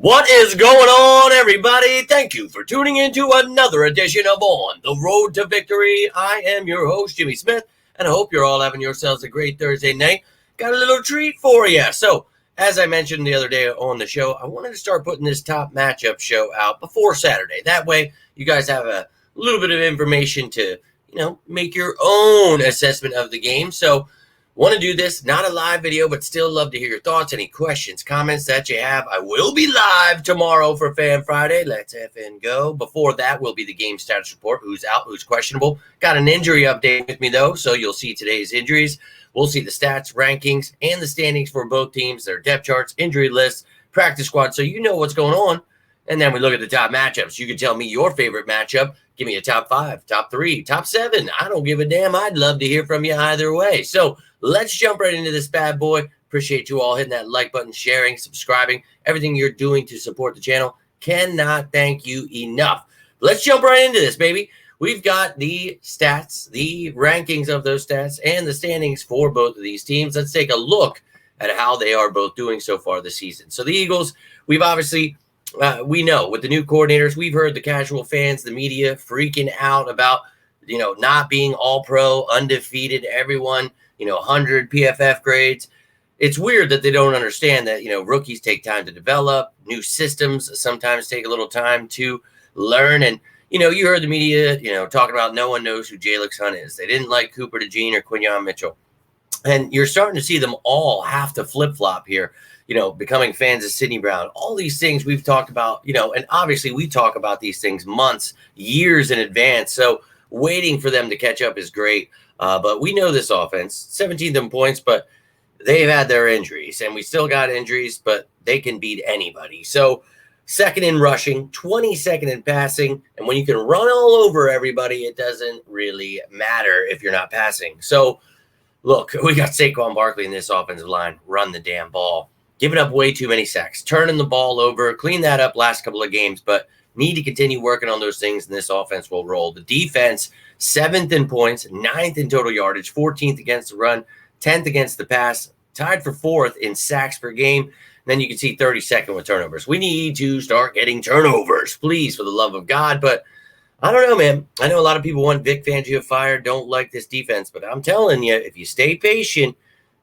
What is going on, everybody? Thank you for tuning in to another edition of On the Road to Victory. I am your host, Jimmy Smith, and I hope you're all having yourselves a great Thursday night. Got a little treat for you. So, as I mentioned the other day on the show, I wanted to start putting this top matchup show out before Saturday. That way, you guys have a little bit of information to, make your own assessment of the game. So, want to do this, not a live video, but still love to hear your thoughts, any questions, comments that you have. I will be live tomorrow for Fan Friday. Let's effing go. Before that will be the game status report, who's out, who's questionable. Got an injury update with me, though, so you'll see today's injuries. We'll see the stats, rankings, and the standings for both teams, their depth charts, injury lists, practice squad, so you know what's going on. And then we look at the top matchups. You can tell me your favorite matchup. Give me a top 5, top 3, top 7. I don't give a damn. I'd love to hear from you either way. So let's jump right into this bad boy. Appreciate you all hitting that like button, sharing, subscribing, everything you're doing to support the channel. Cannot thank you enough. Let's jump right into this, baby. We've got the stats, the rankings of those stats, and the standings for both of these teams. Let's take a look at how they are both doing so far this season. So the Eagles, we've obviously we know with the new coordinators, we've heard the casual fans, the media freaking out about, not being all pro, undefeated, everyone, 100 PFF grades. It's weird that they don't understand that, rookies take time to develop. New systems sometimes take a little time to learn. And, you heard the media, talking about no one knows who Jalen Hunt is. They didn't like Cooper DeJean or Quinyon Mitchell. And you're starting to see them all have to flip-flop here. Becoming fans of Sidney Brown, all these things we've talked about, and obviously we talk about these things months, years in advance. So waiting for them to catch up is great. But we know this offense, 17th in points, but they've had their injuries and we still got injuries, but they can beat anybody. So second in rushing, 22nd in passing. And when you can run all over everybody, it doesn't really matter if you're not passing. So look, we got Saquon Barkley in this offensive line, run the damn ball. Giving up way too many sacks, turning the ball over, clean that up last couple of games, but need to continue working on those things, and this offense will roll. The defense, 7th in points, 9th in total yardage, 14th against the run, 10th against the pass, tied for 4th in sacks per game. Then you can see 32nd with turnovers. We need to start getting turnovers, please, for the love of God. But I don't know, man. I know a lot of people want Vic Fangio fired, don't like this defense, but I'm telling you, if you stay patient,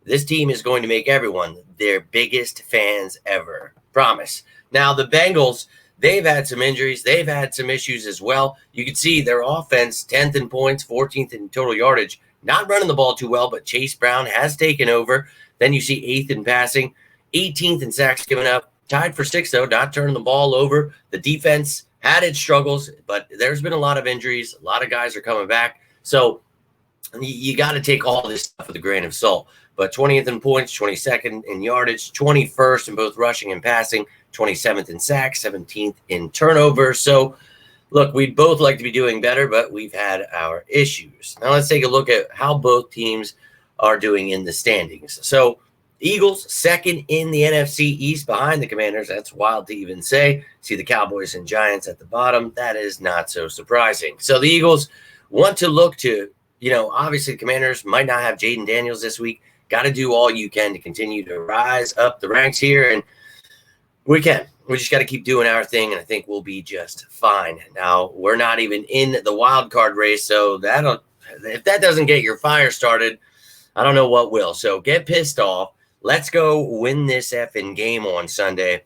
this team is going to make everyone their biggest fans ever. Promise. Now, the Bengals, they've had some injuries. They've had some issues as well. You can see their offense, 10th in points, 14th in total yardage. Not running the ball too well, but Chase Brown has taken over. Then you see 8th in passing, 18th in sacks given up. Tied for 6th, though, not turning the ball over. The defense had its struggles, but there's been a lot of injuries. A lot of guys are coming back. So you got to take all this stuff with a grain of salt. But 20th in points, 22nd in yardage, 21st in both rushing and passing, 27th in sacks, 17th in turnovers. So, look, we'd both like to be doing better, but we've had our issues. Now, let's take a look at how both teams are doing in the standings. So, Eagles, second in the NFC East behind the Commanders. That's wild to even say. See the Cowboys and Giants at the bottom. That is not so surprising. So, the Eagles want to look to, obviously the Commanders might not have Jaden Daniels this week. Got to do all you can to continue to rise up the ranks here, and we can. We just got to keep doing our thing, and I think we'll be just fine. Now, we're not even in the wild card race, so if that doesn't get your fire started, I don't know what will. So get pissed off. Let's go win this effing game on Sunday,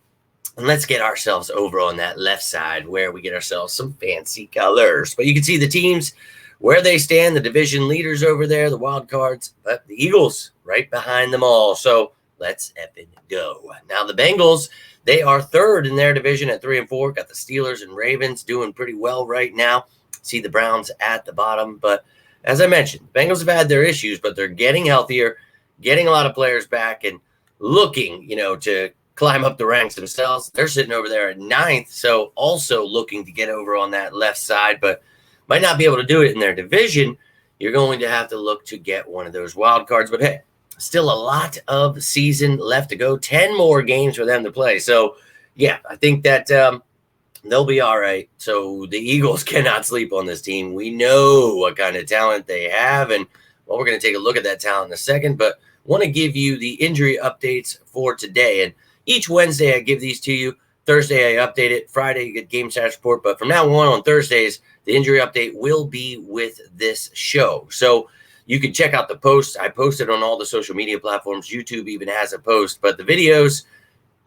and let's get ourselves over on that left side where we get ourselves some fancy colors. But you can see the teams where they stand, the division leaders over there, the wild cards, but the Eagles right behind them all. So let's effing go. Now the Bengals, they are third in their division at 3-4. Got the Steelers and Ravens doing pretty well right now. See the Browns at the bottom. But as I mentioned, the Bengals have had their issues, but they're getting healthier, getting a lot of players back, and looking, to climb up the ranks themselves. They're sitting over there at 9th, so also looking to get over on that left side, but might not be able to do it in their division. You're going to have to look to get one of those wild cards. But hey, still a lot of season left to go. 10 more games for them to play. So, yeah, I think that they'll be all right. So the Eagles cannot sleep on this team. We know what kind of talent they have. And, well, we're going to take a look at that talent in a second. But want to give you the injury updates for today. And each Wednesday I give these to you. Thursday, I update it. Friday, you get game status report. But from now on Thursdays, the injury update will be with this show. So you can check out the posts. I posted on all the social media platforms. YouTube even has a post. But the videos,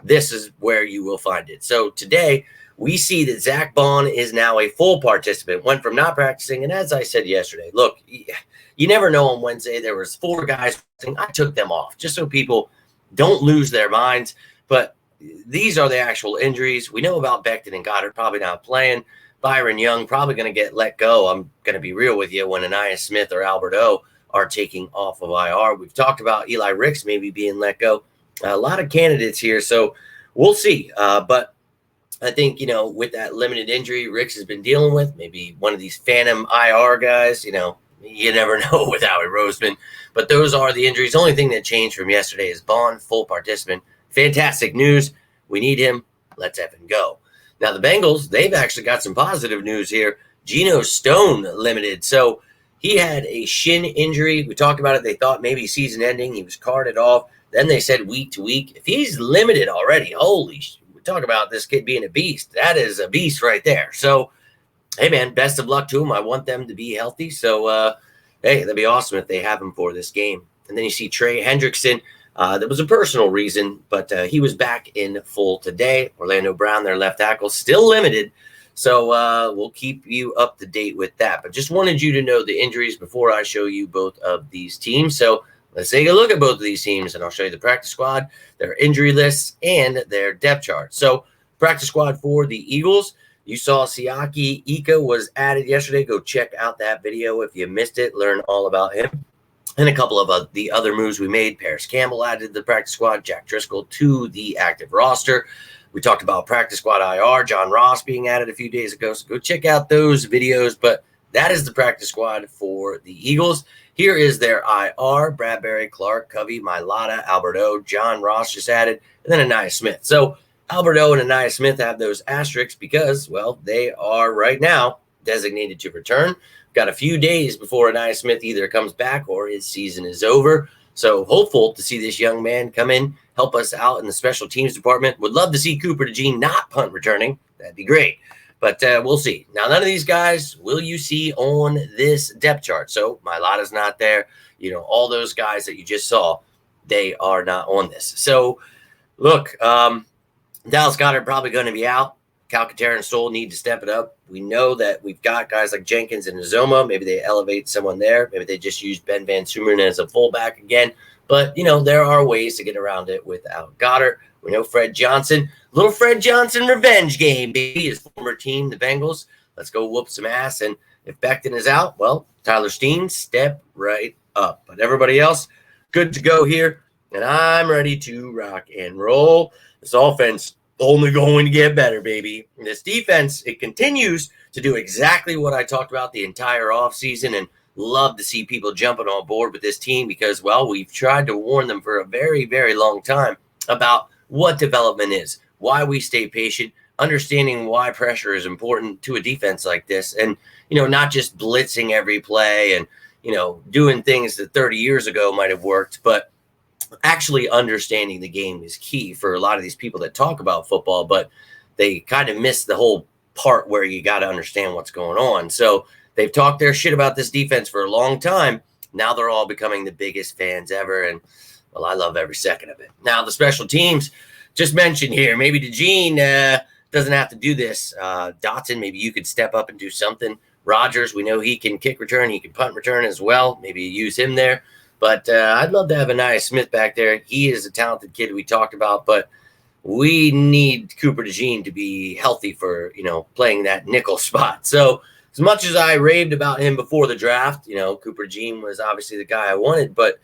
this is where you will find it. So today, we see that Zach Bond is now a full participant, went from not practicing. And as I said yesterday, look, you never know. On Wednesday, there was 4 guys. I took them off just so people don't lose their minds. But these are the actual injuries. We know about Becton and Goddard probably not playing. Byron Young probably going to get let go. I'm going to be real with you when Anaya Smith or Albert O are taking off of IR. We've talked about Eli Ricks maybe being let go. A lot of candidates here, so we'll see. But I think, with that limited injury Ricks has been dealing with, maybe one of these phantom IR guys, you never know with Howie Roseman. But those are the injuries. The only thing that changed from yesterday is Bond, full participant. Fantastic news. We need him. Let's effing go. Now, the Bengals, they've actually got some positive news here. Geno Stone limited. So he had a shin injury. We talked about it. They thought maybe season ending. He was carted off. Then they said week to week. If he's limited already, holy shit. We talk about this kid being a beast. That is a beast right there. So, hey, man, best of luck to him. I want them to be healthy. So, hey, that'd be awesome if they have him for this game. And then you see Trey Hendrickson. That was a personal reason, but he was back in full today. Orlando Brown, their left tackle, still limited. So we'll keep you up to date with that. But just wanted you to know the injuries before I show you both of these teams. So let's take a look at both of these teams, and I'll show you the practice squad, their injury lists, and their depth chart. So practice squad for the Eagles. You saw Siaki Ika was added yesterday. Go check out that video if you missed it. Learn all about him. And a couple of the other moves we made. Paris Campbell added to the practice squad. Jack Driscoll to the active roster. We talked about practice squad IR. John Ross being added a few days ago. So go check out those videos. But that is the practice squad for the Eagles. Here is their IR. Bradbury, Clark, Covey, Mailata, Alberto, John Ross just added, and then Anaya Smith. So Alberto and Anaya Smith have those asterisks because, well, they are right now designated to return. Got a few days before Anaya Smith either comes back or his season is over. So hopeful to see this young man come in, help us out in the special teams department. Would love to see Cooper DeJean not punt returning. That'd be great. But we'll see. Now, none of these guys will you see on this depth chart. So Mailata's not there. All those guys that you just saw, they are not on this. So, look, Dallas Goedert probably going to be out. Calcaterra and Stoll need to step it up. We know that we've got guys like Jenkins and Uzoma. Maybe they elevate someone there. Maybe they just use Ben Van Sumeren as a fullback again. But, there are ways to get around it without Goddard. We know Fred Johnson. Little Fred Johnson revenge game, baby. His former team, the Bengals. Let's go whoop some ass. And if Becton is out, well, Tyler Steen, step right up. But everybody else, good to go here. And I'm ready to rock and roll. This offense only going to get better, baby. And this defense, it continues to do exactly what I talked about the entire offseason, and love to see people jumping on board with this team because, well, we've tried to warn them for a very, very long time about what development is, why we stay patient, understanding why pressure is important to a defense like this, and, not just blitzing every play and, doing things that 30 years ago might have worked, but actually understanding the game is key for a lot of these people that talk about football, but they kind of miss the whole part where you got to understand what's going on. So they've talked their shit about this defense for a long time. Now they're all becoming the biggest fans ever. And, well, I love every second of it. Now, the special teams just mentioned here, maybe DeJean doesn't have to do this. Dotson, maybe you could step up and do something. Rogers, we know he can kick return. He can punt return as well. Maybe use him there. But I'd love to have Anaya Smith back there. He is a talented kid we talked about, but we need Cooper DeJean to be healthy for, playing that nickel spot. So as much as I raved about him before the draft, Cooper DeJean was obviously the guy I wanted. But,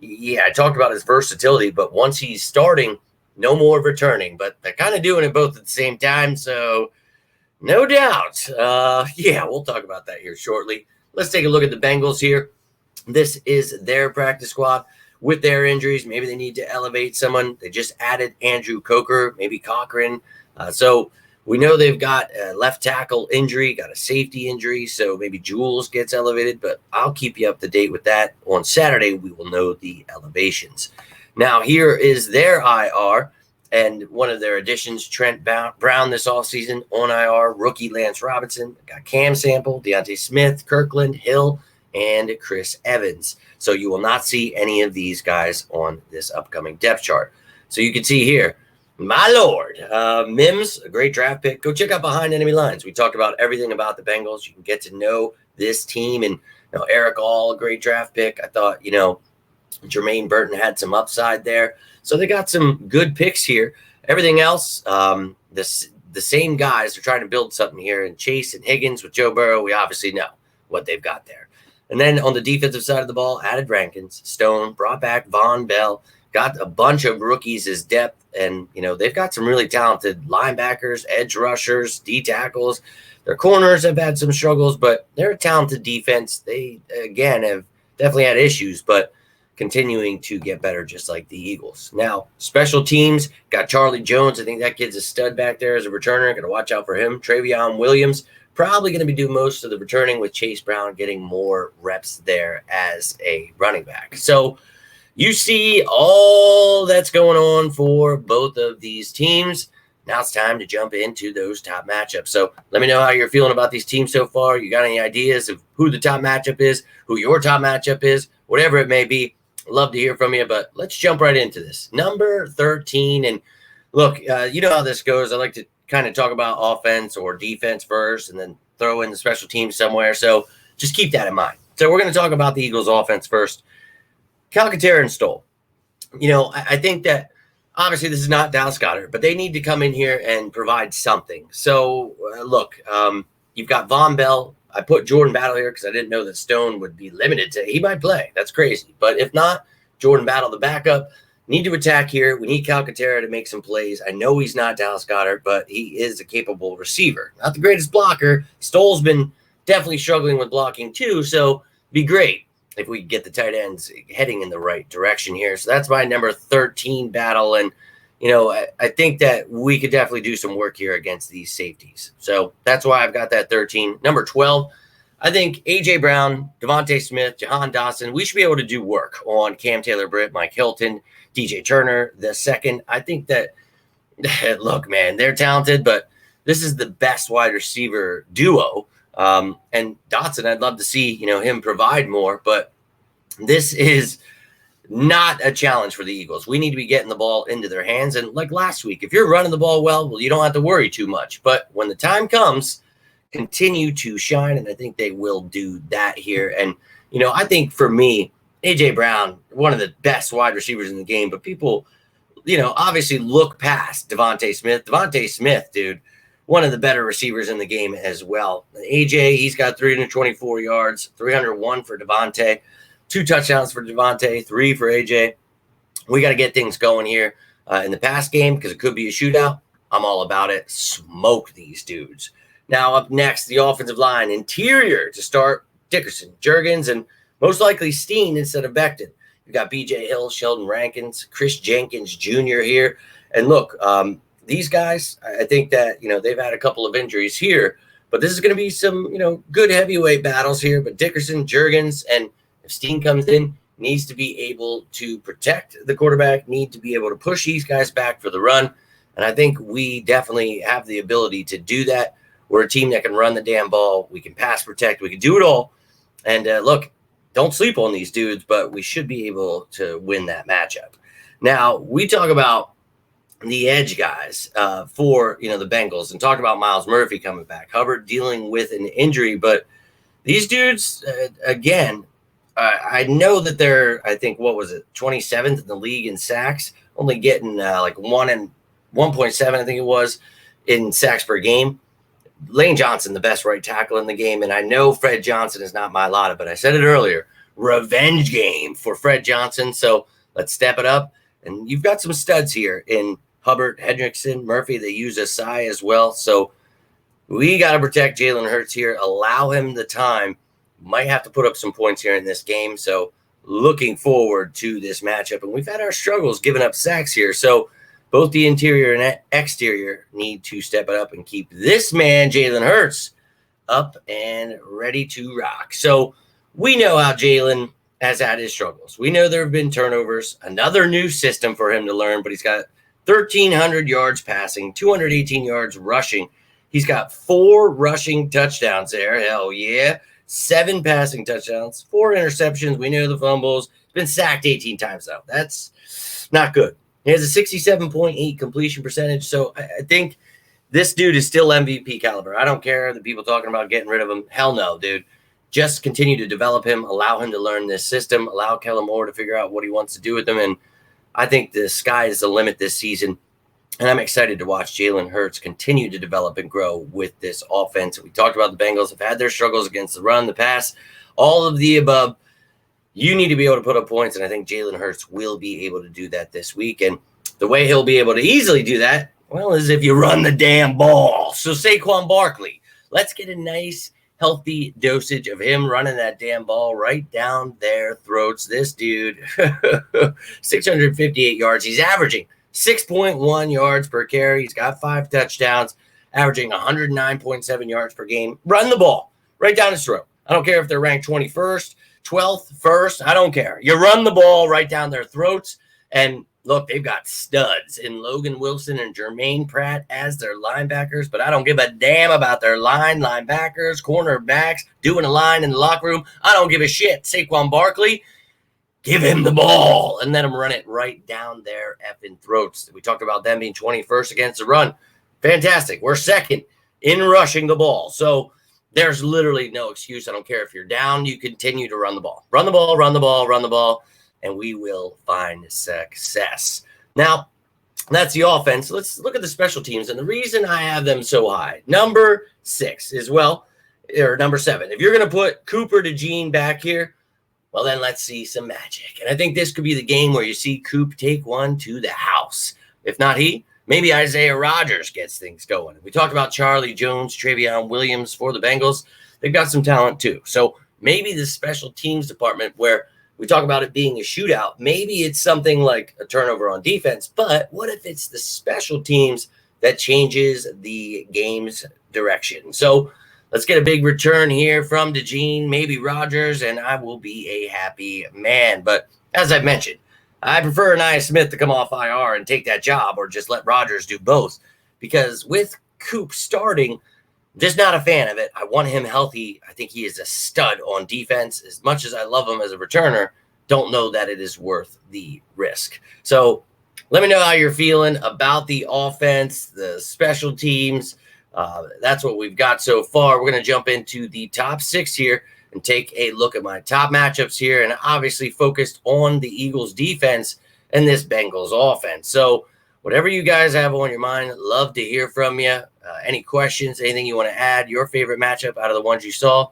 yeah, I talked about his versatility. But once he's starting, no more returning. But they're kind of doing it both at the same time. So no doubt. Yeah, we'll talk about that here shortly. Let's take a look at the Bengals here. This is their practice squad with their injuries. Maybe they need to elevate someone. They just added Andrew Coker, maybe Cochran. So we know they've got a left tackle injury, got a safety injury. So maybe Jules gets elevated, but I'll keep you up to date with that. On Saturday, we will know the elevations. Now, here is their IR. And one of their additions, Trent Brown, this offseason on IR, rookie Lance Robinson, got Cam Sample, Deontay Smith, Kirkland, Hill, and Chris Evans. So you will not see any of these guys on this upcoming depth chart. So you can see here, my lord, Mims, a great draft pick. Go check out Behind Enemy Lines. We talked about everything about the Bengals. You can get to know this team. And Eric All, a great draft pick. I thought, Jermaine Burton had some upside there. So they got some good picks here. Everything else, the same guys are trying to build something here. And Chase and Higgins with Joe Burrow, we obviously know what they've got there. And then on the defensive side of the ball, added Rankins, Stone, brought back Von Bell, got a bunch of rookies as depth. And, they've got some really talented linebackers, edge rushers, D tackles. Their corners have had some struggles, but they're a talented defense. They, again, have definitely had issues, but continuing to get better just like the Eagles. Now, special teams, got Charlie Jones. I think that kid's a stud back there as a returner. Got to watch out for him. Travion Williams, probably going to be doing most of the returning with Chase Brown getting more reps there as a running back. So you see all that's going on for both of these teams. Now it's time to jump into those top matchups. So let me know how you're feeling about these teams so far. You got any ideas of who the top matchup is, who your top matchup is, whatever it may be. Love to hear from you, but let's jump right into this. Number 13. And look, you know how this goes. I like to kind of talk about offense or defense first and then throw in the special teams somewhere. So just keep that in mind. So we're going to talk about the Eagles offense first. Calcaterra and Stoll. I think that obviously this is not Dallas Goedert, but they need to come in here and provide something. So look, you've got Von Bell. I put Jordan Battle here because I didn't know that Stone would be limited to. He might play. That's crazy. But if not, Jordan Battle, the backup, need to attack here. We need Calcaterra to make some plays. I know he's not Dallas Goedert, but he is a capable receiver. Not the greatest blocker. Stoll's been definitely struggling with blocking too, so be great if we get the tight ends heading in the right direction here. So that's my number 13 battle. And, I think that we could definitely do some work here against these safeties. So that's why I've got that 13. Number 12, I think A.J. Brown, Devontae Smith, Jahan Dotson, we should be able to do work on Cam Taylor-Britt, Mike Hilton, DJ Turner, the second. I think that, look, man, they're talented, but this is the best wide receiver duo. And Dotson, I'd love to see, him provide more, but this is not a challenge for the Eagles. We need to be getting the ball into their hands. And like last week, if you're running the ball well, you don't have to worry too much. But when the time comes, continue to shine. And I think they will do that here. And, I think for me, A.J. Brown, one of the best wide receivers in the game, but people, obviously look past Devontae Smith. Devontae Smith, dude, one of the better receivers in the game as well. A.J., he's got 324 yards, 301 for Devontae. 2 touchdowns for Devontae, 3 for AJ. We got to get things going here in the pass game because it could be a shootout. I'm all about it. Smoke these dudes. Now up next, the offensive line. Interior to start, Dickerson, Juergens, and most likely Steen instead of Becton. You've got B.J. Hill, Sheldon Rankins, Chris Jenkins Jr. here. And look, these guys, I think that, they've had a couple of injuries here. But this is going to be some, good heavyweight battles here. But Dickerson, Juergens, and if Steen comes in, needs to be able to protect the quarterback, need to be able to push these guys back for the run. And I think we definitely have the ability to do that. We're a team that can run the damn ball. We can pass protect. We can do it all. And look, don't sleep on these dudes, but we should be able to win that matchup. Now, we talk about the edge guys for, the Bengals and talk about Myles Murphy coming back. Hubbard dealing with an injury, but these dudes, again, I know that they're, I think, 27th in the league in sacks, only getting like 1.7, I think it was, in sacks per game. Lane Johnson, the best right tackle in the game, and I know Fred Johnson is not my lotta, but I said it earlier, revenge game for Fred Johnson, so let's step it up. And you've got some studs here in Hubbard, Hendrickson, Murphy. They use Asai as well, so we got to protect Jalen Hurts here, allow him the time. Might have to put up some points here in this game. So looking forward to this matchup. And we've had our struggles giving up sacks here. So both the interior and exterior need to step it up and keep this man, Jalen Hurts, up and ready to rock. So we know how Jalen has had his struggles. We know there have been turnovers, another new system for him to learn, but he's got 1,300 yards passing, 218 yards rushing. He's got 4 rushing touchdowns there. Hell yeah. 7 passing touchdowns, 4 interceptions. We know the fumbles. He's been sacked 18 times, though. That's not good. He has a 67.8 completion percentage. So I think this dude is still MVP caliber. I don't care the people talking about getting rid of him. Hell no, dude. Just continue to develop him, allow him to learn this system, allow Kellen Moore to figure out what he wants to do with him. And I think the sky is the limit this season. And I'm excited to watch Jalen Hurts continue to develop and grow with this offense. We talked about the Bengals have had their struggles against the run, the pass, all of the above. You need to be able to put up points, and I think Jalen Hurts will be able to do that this week. And the way he'll be able to easily do that, well, is if you run the damn ball. So Saquon Barkley, let's get a nice, healthy dosage of him running that damn ball right down their throats. This dude, 658 yards. He's averaging 6.1 yards per carry. He's got 5 touchdowns, averaging 109.7 yards per game. Run the ball right down his throat. I don't care if they're ranked 21st, 12th, 1st. I don't care. You run the ball right down their throats. And look, they've got studs in Logan Wilson and Jermaine Pratt as their linebackers, but I don't give a damn about their linebackers, cornerbacks, doing a line in the locker room. I don't give a shit. Saquon Barkley, give him the ball and let him run it right down their effing throats. We talked about them being 21st against the run. Fantastic. We're second in rushing the ball. So there's literally no excuse. I don't care if you're down. You continue to run the ball. Run the ball, run the ball, run the ball, and we will find success. Now, that's the offense. Let's look at the special teams. And the reason I have them so high, number 6 is, well, or number 7. If you're going to put Cooper DeJean back here, well, then let's see some magic. And I think this could be the game where you see Coop take one to the house. If not he, maybe Isaiah Rodgers gets things going. We talked about Charlie Jones, Travion Williams for the Bengals. They've got some talent too. So maybe the special teams department, where we talk about it being a shootout, maybe it's something like a turnover on defense. But what if it's the special teams that changes the game's direction? So let's get a big return here from DeJean, maybe Rodgers, and I will be a happy man. But as I've mentioned, I prefer Nia Smith to come off IR and take that job, or just let Rodgers do both. Because with Coop starting, just not a fan of it. I want him healthy. I think he is a stud on defense. As much as I love him as a returner, don't know that it is worth the risk. So let me know how you're feeling about the offense, the special teams. That's what we've got so far. We're going to jump into the top 6 here and take a look at my top matchups here, and obviously focused on the Eagles defense and this Bengals offense. So whatever you guys have on your mind, love to hear from you. Any questions, anything you want to add, your favorite matchup out of the ones you saw,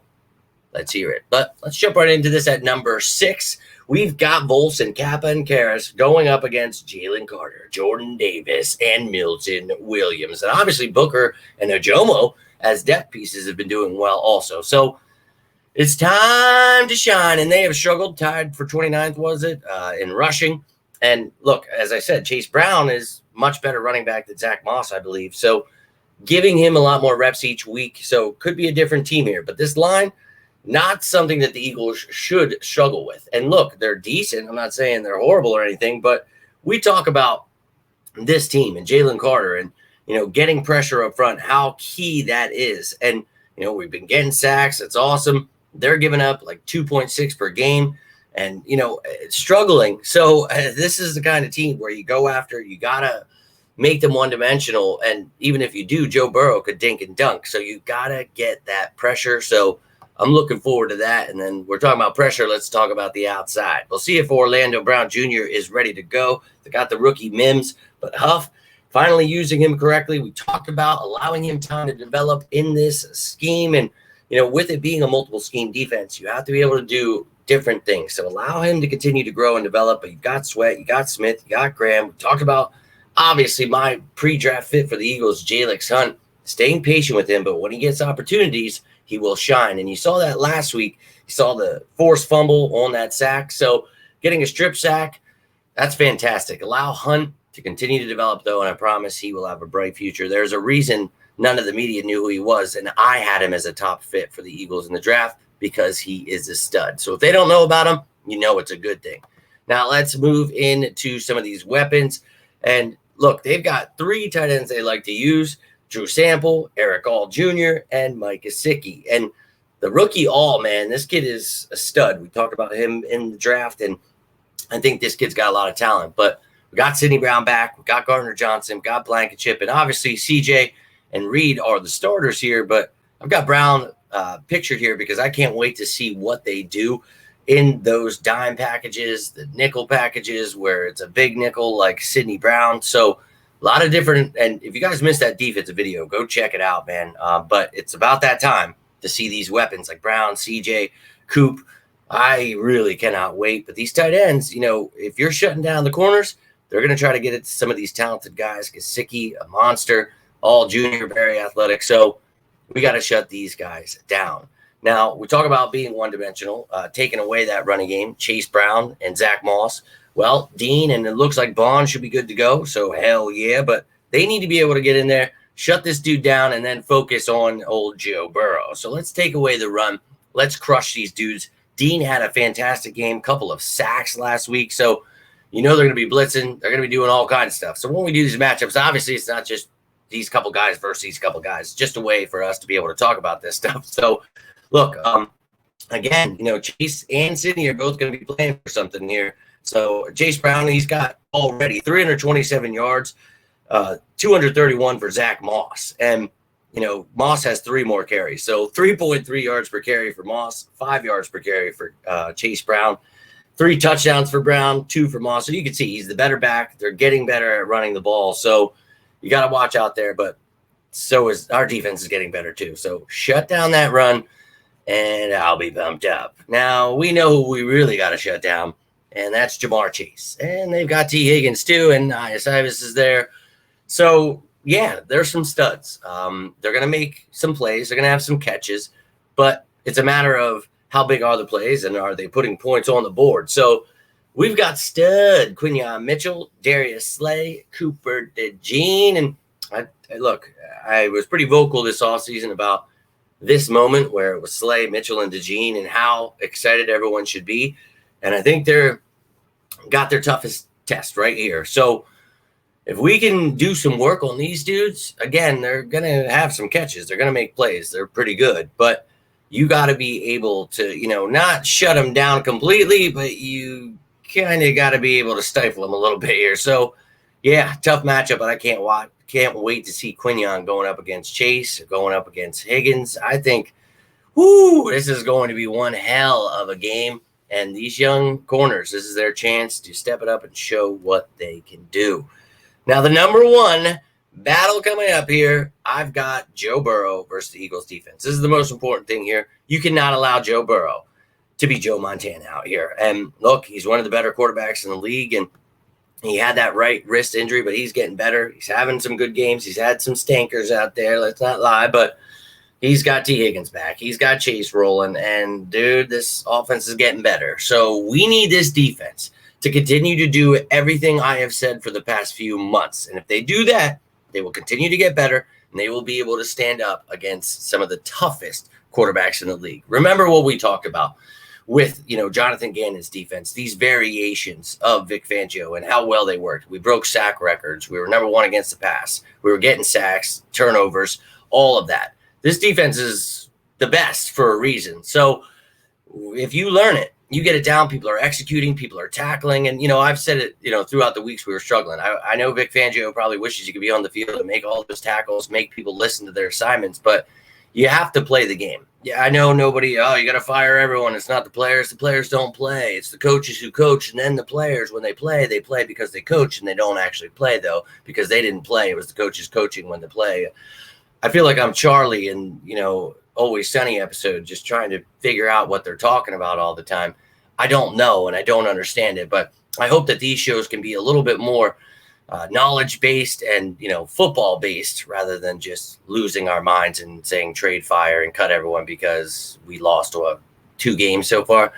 let's hear it. But let's jump right into this at number 6. We've got Volson, Kappa, and Karras going up against Jalen Carter, Jordan Davis, and Milton Williams. And obviously Booker and Ojomo as depth pieces have been doing well also. So it's time to shine, and they have struggled, tied for 29th, was it, in rushing. And look, as I said, Chase Brown is much better running back than Zach Moss, I believe. So giving him a lot more reps each week. So could be a different team here. But this line, not something that the Eagles should struggle with. And look, they're decent. I'm not saying they're horrible or anything, but we talk about this team and Jalen Carter and, getting pressure up front, how key that is. And, we've been getting sacks. It's awesome. They're giving up like 2.6 per game and, struggling. So this is the kind of team where you go after, you got to make them one-dimensional. And even if you do, Joe Burrow could dink and dunk. So you got to get that pressure. So I'm looking forward to that. And then we're talking about pressure. Let's talk about the outside. We'll see if Orlando Brown Jr. is ready to go. They got the rookie Mims, but Huff finally using him correctly. We talked about allowing him time to develop in this scheme. And, with it being a multiple scheme defense, you have to be able to do different things. So allow him to continue to grow and develop. But you got Sweat, you got Smith, you got Graham. We talked about, obviously, my pre-draft fit for the Eagles, Jalex Hunt, staying patient with him. But when he gets opportunities, he will shine. And you saw that last week. You saw the forced fumble on that sack. So getting a strip sack, that's fantastic. Allow Hunt to continue to develop, though, and I promise he will have a bright future. There's a reason none of the media knew who he was, and I had him as a top fit for the Eagles in the draft because he is a stud. So if they don't know about him, it's a good thing. Now let's move into some of these weapons. And look, they've got 3 tight ends they like to use: Drew Sample, Eric All Jr., and Mike Gesicki. And the rookie All, man, this kid is a stud. We talked about him in the draft, and I think this kid's got a lot of talent. But we got Sidney Brown back. We got Gardner Johnson, got Blankenship, and obviously CJ and Reed are the starters here. But I've got Brown pictured here because I can't wait to see what they do in those dime packages, the nickel packages, where it's a big nickel like Sidney Brown. So a lot of different, and if you guys missed that defensive video, go check it out, man. But it's about that time to see these weapons like Brown, CJ, Coop. I really cannot wait. But these tight ends, if you're shutting down the corners, they're going to try to get it to some of these talented guys. Gesicki, a monster, All junior, very athletic. So we got to shut these guys down. Now, we talk about being one-dimensional, taking away that running game, Chase Brown and Zach Moss. Well, Dean and it looks like Bond should be good to go, so hell yeah. But they need to be able to get in there, shut this dude down, and then focus on old Joe Burrow. So let's take away the run. Let's crush these dudes. Dean had a fantastic game, couple of sacks last week. So they're going to be blitzing. They're going to be doing all kinds of stuff. So when we do these matchups, obviously it's not just these couple guys versus these couple guys. It's just a way for us to be able to talk about this stuff. So look, again, Chase and Sidney are both going to be playing for something here. So Chase Brown, he's got already 327 yards, 231 for Zach Moss. And, Moss has 3 more carries. So 3.3 yards per carry for Moss, 5 yards per carry for Chase Brown, 3 touchdowns for Brown, 2 for Moss. So you can see he's the better back. They're getting better at running the ball. So you got to watch out there. But so is our defense is getting better too. So shut down that run, and I'll be pumped up. Now, we know who we really got to shut down, and that's Jamar Chase. And they've got T. Higgins too, and Isivis is there. So, yeah, there's some studs. They're going to make some plays. They're going to have some catches. But it's a matter of how big are the plays, and are they putting points on the board? So we've got stud Quinyon Mitchell, Darius Slay, Cooper DeJean. And I was pretty vocal this offseason about this moment where it was Slay, Mitchell, and DeJean and how excited everyone should be. And I think they're got their toughest test right here. So if we can do some work on these dudes, again, they're going to have some catches. They're going to make plays. They're pretty good. But you got to be able to, not shut them down completely, but you kind of got to be able to stifle them a little bit here. So, yeah, tough matchup, but I can't wait to see Quinyon going up against Chase, going up against Higgins. I think, this is going to be one hell of a game. And these young corners, this is their chance to step it up and show what they can do. Now, the number 1 battle coming up here, I've got Joe Burrow versus the Eagles defense. This is the most important thing here. You cannot allow Joe Burrow to be Joe Montana out here. And look, he's one of the better quarterbacks in the league, and he had that right wrist injury, but he's getting better. He's having some good games. He's had some stinkers out there, let's not lie, but he's got T. Higgins back. He's got Chase rolling, and, dude, this offense is getting better. So we need this defense to continue to do everything I have said for the past few months. And if they do that, they will continue to get better, and they will be able to stand up against some of the toughest quarterbacks in the league. Remember what we talked about with, Jonathan Gannon's defense, these variations of Vic Fangio and how well they worked. We broke sack records. We were number 1 against the pass. We were getting sacks, turnovers, all of that. This defense is the best for a reason. So if you learn it, you get it down, people are executing, people are tackling. And, I've said it, throughout the weeks we were struggling. I know Vic Fangio probably wishes he could be on the field and make all those tackles, make people listen to their assignments, but you have to play the game. Yeah, I know you got to fire everyone. It's not the players. The players don't play. It's the coaches who coach, and then the players, when they play because they coach, and they don't actually play, though, because they didn't play. It was the coaches coaching when they play. I feel like I'm Charlie in, Always Sunny episode, just trying to figure out what they're talking about all the time. I don't know, and I don't understand it, but I hope that these shows can be a little bit more knowledge-based and, football-based, rather than just losing our minds and saying trade fire and cut everyone because we lost 2 games so far.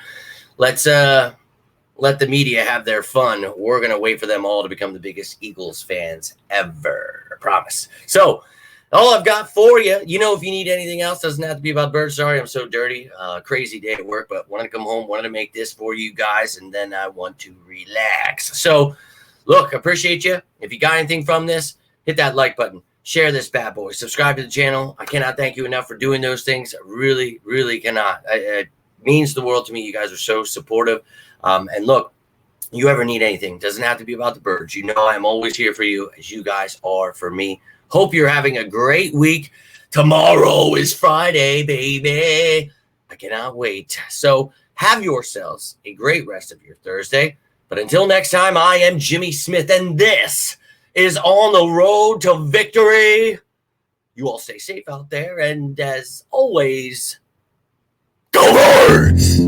Let's let the media have their fun. We're going to wait for them all to become the biggest Eagles fans ever. I promise. So, all I've got for you, if you need anything else, doesn't have to be about birds. Sorry, I'm so dirty. Crazy day at work, but wanted to come home, wanted to make this for you guys, and then I want to relax. So look, appreciate you. If you got anything from this, hit that like button. Share this bad boy. Subscribe to the channel. I cannot thank you enough for doing those things. I really, really cannot. It means the world to me. You guys are so supportive. And look, you ever need anything, doesn't have to be about the birds. You know I'm always here for you, as you guys are for me. Hope you're having a great week. Tomorrow is Friday, baby. I cannot wait. So have yourselves a great rest of your Thursday. But until next time, I am Jimmy Smith, and this is On the Road to Victory. You all stay safe out there, and as always, go Birds!